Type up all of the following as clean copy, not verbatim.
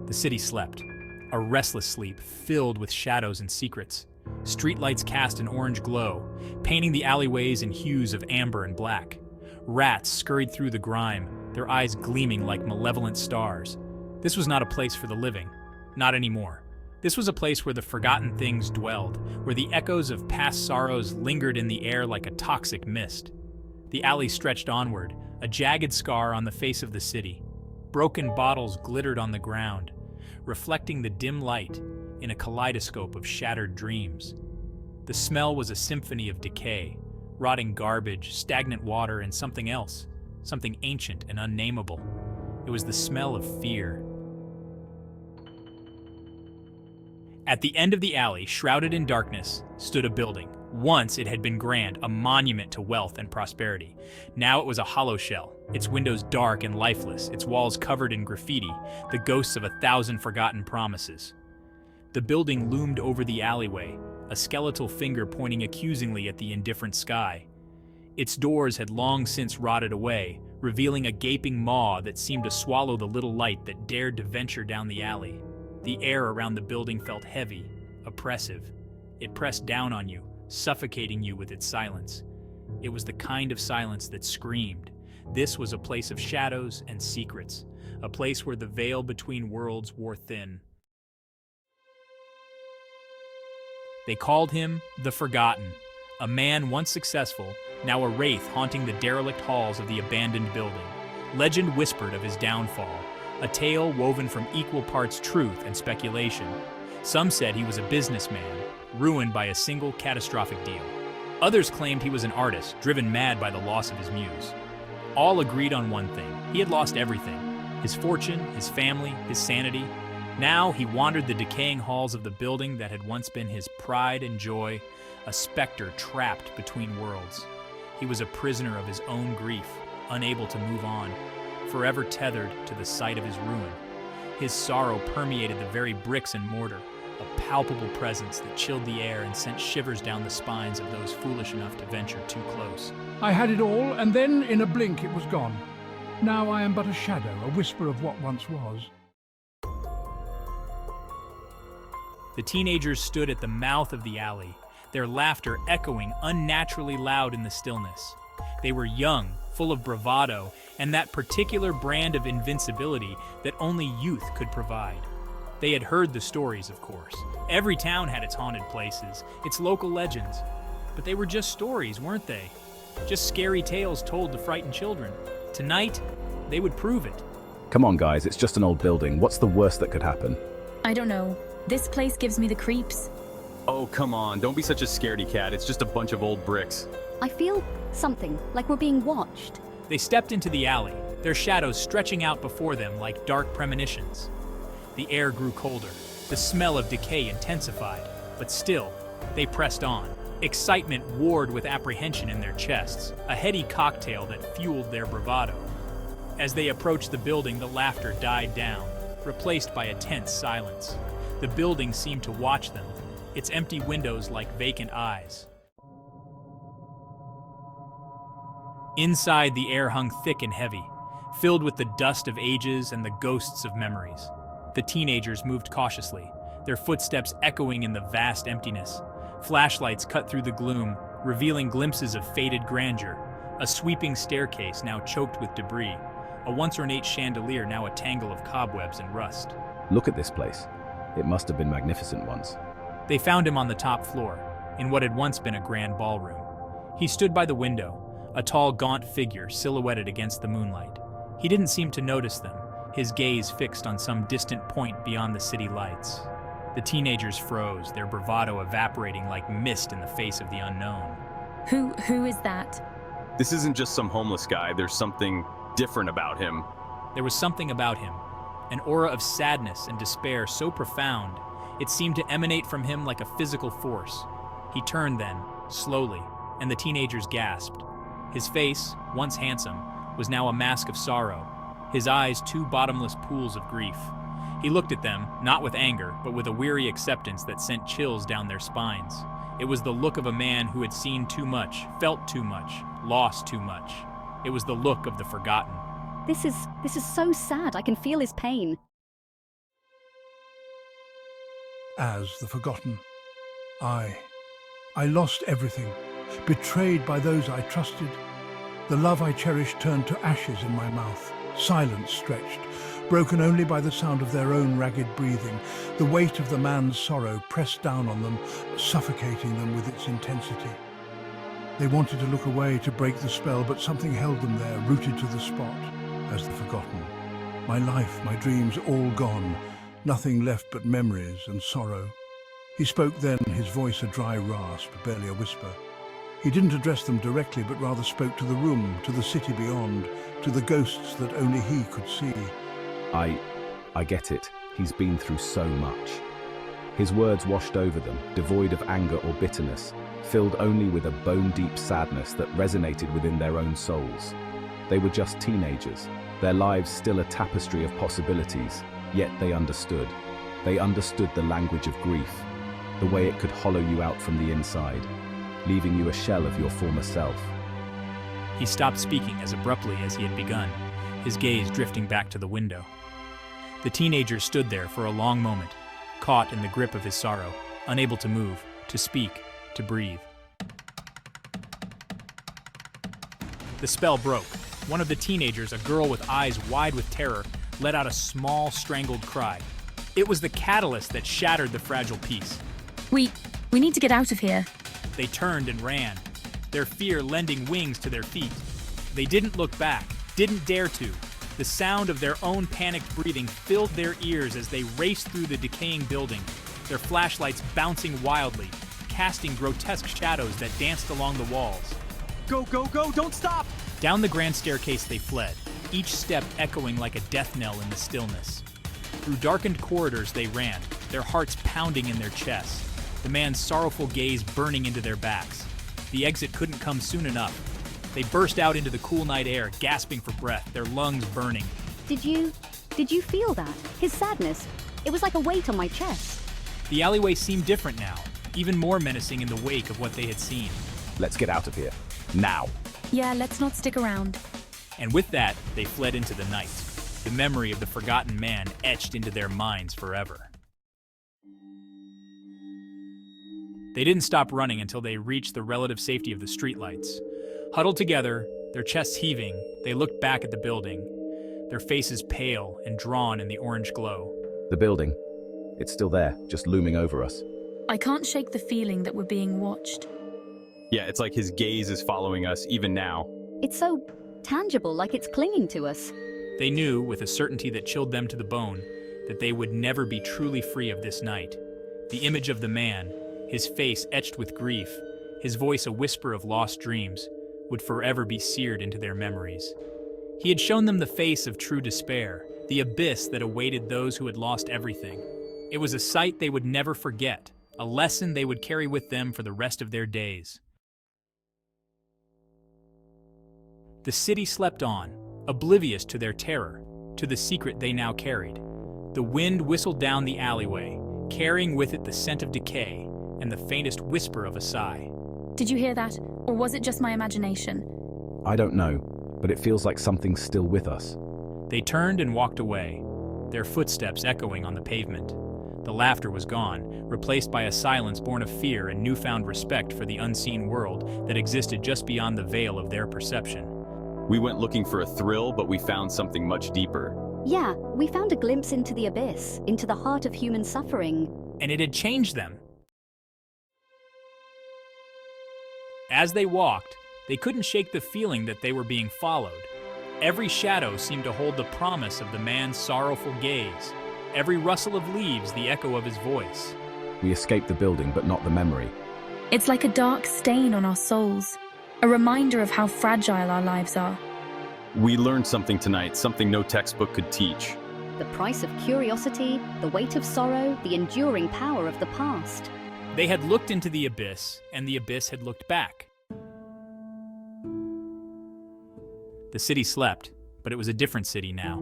The city slept, a restless sleep filled with shadows and secrets. Streetlights cast an orange glow, painting the alleyways in hues of amber and black. Rats scurried through the grime, their eyes gleaming like malevolent stars. This was not a place for the living, not anymore. This was a place where the forgotten things dwelled, where the echoes of past sorrows lingered in the air like a toxic mist. The alley stretched onward, a jagged scar on the face of the city. Broken bottles glittered on the ground, reflecting the dim light in a kaleidoscope of shattered dreams. The smell was a symphony of decay, rotting garbage, stagnant water, and something else, something ancient and unnameable. It was the smell of fear. At the end of the alley, shrouded in darkness, stood a building. Once it had been grand, a monument to wealth and prosperity. Now it was a hollow shell, its windows dark and lifeless, its walls covered in graffiti, the ghosts of 1,000 forgotten promises. The building loomed over the alleyway, a skeletal finger pointing accusingly at the indifferent sky. Its doors had long since rotted away, revealing a gaping maw that seemed to swallow the little light that dared to venture down the alley. The air around the building felt heavy, oppressive. It pressed down on you, suffocating you with its silence. It was the kind of silence that screamed. This was a place of shadows and secrets, a place where the veil between worlds wore thin. They called him the Forgotten, a man once successful, now a wraith haunting the derelict halls of the abandoned building. Legend whispered of his downfall, a tale woven from equal parts truth and speculation. Some said he was a businessman, ruined by a single catastrophic deal. Others claimed he was an artist, driven mad by the loss of his muse. All agreed on one thing: he had lost everything. His fortune, his family, his sanity. Now he wandered the decaying halls of the building that had once been his pride and joy, a specter trapped between worlds. He was a prisoner of his own grief, unable to move on, forever tethered to the site of his ruin. His sorrow permeated the very bricks and mortar, a palpable presence that chilled the air and sent shivers down the spines of those foolish enough to venture too close. I had it all, and then in a blink it was gone. Now I am but a shadow, a whisper of what once was. The teenagers stood at the mouth of the alley, their laughter echoing unnaturally loud in the stillness. They were young, full of bravado, and that particular brand of invincibility that only youth could provide. They had heard the stories, of course. Every town had its haunted places, its local legends. But they were just stories, weren't they? Just scary tales told to frighten children. Tonight, they would prove it. Come on, guys, it's just an old building. What's the worst that could happen? I don't know. This place gives me the creeps. Oh, come on. Don't be such a scaredy cat. It's just a bunch of old bricks. I feel something, like we're being watched. They stepped into the alley, their shadows stretching out before them like dark premonitions. The air grew colder, the smell of decay intensified, but still, they pressed on. Excitement warred with apprehension in their chests, a heady cocktail that fueled their bravado. As they approached the building, the laughter died down, replaced by a tense silence. The building seemed to watch them, its empty windows like vacant eyes. Inside, the air hung thick and heavy, filled with the dust of ages and the ghosts of memories. The teenagers moved cautiously, their footsteps echoing in the vast emptiness. Flashlights cut through the gloom, revealing glimpses of faded grandeur, a sweeping staircase now choked with debris, a once ornate chandelier now a tangle of cobwebs and rust. Look at this place. It must have been magnificent once. They found him on the top floor, in what had once been a grand ballroom. He stood by the window, a tall, gaunt figure silhouetted against the moonlight. He didn't seem to notice them, his gaze fixed on some distant point beyond the city lights. The teenagers froze, their bravado evaporating like mist in the face of the unknown. Who is that? This isn't just some homeless guy. There's something different about him. There was something about him, an aura of sadness and despair so profound, it seemed to emanate from him like a physical force. He turned then, slowly, and the teenagers gasped. His face, once handsome, was now a mask of sorrow, his eyes two bottomless pools of grief. He looked at them, not with anger, but with a weary acceptance that sent chills down their spines. It was the look of a man who had seen too much, felt too much, lost too much. It was the look of the forgotten. This is so sad. I can feel his pain. as the forgotten. I lost everything, betrayed by those I trusted. The love I cherished turned to ashes in my mouth. Silence stretched, broken only by the sound of their own ragged breathing. The weight of the man's sorrow pressed down on them, suffocating them with its intensity. They wanted to look away to break the spell, but something held them there, rooted to the spot, as the forgotten. My life, my dreams, all gone, nothing left but memories and sorrow. He spoke then, his voice a dry rasp, barely a whisper. He didn't address them directly, but rather spoke to the room, to the city beyond, to the ghosts that only he could see. I get it. He's been through so much. His words washed over them, devoid of anger or bitterness, filled only with a bone-deep sadness that resonated within their own souls. They were just teenagers, their lives still a tapestry of possibilities, yet they understood. They understood the language of grief, the way it could hollow you out from the inside, leaving you a shell of your former self. He stopped speaking as abruptly as he had begun, his gaze drifting back to the window. The teenager stood there for a long moment, caught in the grip of his sorrow, unable to move, to speak, to breathe. The spell broke. One of the teenagers, a girl with eyes wide with terror, let out a small, strangled cry. It was the catalyst that shattered the fragile piece. We need to get out of here. They turned and ran, their fear lending wings to their feet. They didn't look back, didn't dare to. The sound of their own panicked breathing filled their ears as they raced through the decaying building, their flashlights bouncing wildly, casting grotesque shadows that danced along the walls. Go, go, go, don't stop! Down the grand staircase they fled, each step echoing like a death knell in the stillness. Through darkened corridors they ran, their hearts pounding in their chests, the man's sorrowful gaze burning into their backs. The exit couldn't come soon enough. They burst out into the cool night air, gasping for breath, their lungs burning. Did you feel that? His sadness? It was like a weight on my chest. The alleyway seemed different now, even more menacing in the wake of what they had seen. Let's get out of here. Now. Yeah, let's not stick around. And with that, they fled into the night, the memory of the forgotten man etched into their minds forever. They didn't stop running until they reached the relative safety of the streetlights. Huddled together, their chests heaving, they looked back at the building, their faces pale and drawn in the orange glow. The building. It's still there, just looming over us. I can't shake the feeling that we're being watched. Yeah, it's like his gaze is following us even now. It's so tangible, like it's clinging to us. They knew, with a certainty that chilled them to the bone, that they would never be truly free of this night. The image of the man, his face etched with grief, his voice a whisper of lost dreams, would forever be seared into their memories. He had shown them the face of true despair, the abyss that awaited those who had lost everything. It was a sight they would never forget, a lesson they would carry with them for the rest of their days. The city slept on, oblivious to their terror, to the secret they now carried. The wind whistled down the alleyway, carrying with it the scent of decay and the faintest whisper of a sigh. Did you hear that? Or was it just my imagination? I don't know, but it feels like something's still with us. They turned and walked away, their footsteps echoing on the pavement. The laughter was gone, replaced by a silence born of fear and newfound respect for the unseen world that existed just beyond the veil of their perception. We went looking for a thrill, but we found something much deeper. Yeah, we found a glimpse into the abyss, into the heart of human suffering. And it had changed them. As they walked, they couldn't shake the feeling that they were being followed. Every shadow seemed to hold the promise of the man's sorrowful gaze. Every rustle of leaves, the echo of his voice. We escaped the building, but not the memory. It's like a dark stain on our souls, a reminder of how fragile our lives are. We learned something tonight, something no textbook could teach. The price of curiosity, the weight of sorrow, the enduring power of the past. They had looked into the abyss, and the abyss had looked back. The city slept, but it was a different city now.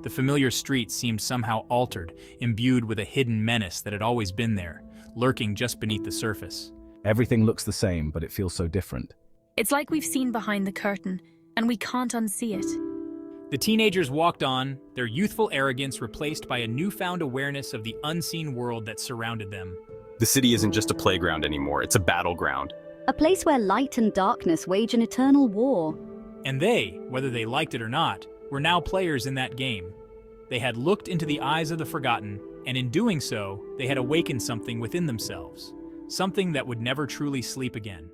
The familiar streets seemed somehow altered, imbued with a hidden menace that had always been there, lurking just beneath the surface. Everything looks the same, but it feels so different. It's like we've seen behind the curtain, and we can't unsee it. The teenagers walked on, their youthful arrogance replaced by a newfound awareness of the unseen world that surrounded them. The city isn't just a playground anymore, it's a battleground. A place where light and darkness wage an eternal war. And they, whether they liked it or not, were now players in that game. They had looked into the eyes of the forgotten, and in doing so, they had awakened something within themselves, something that would never truly sleep again.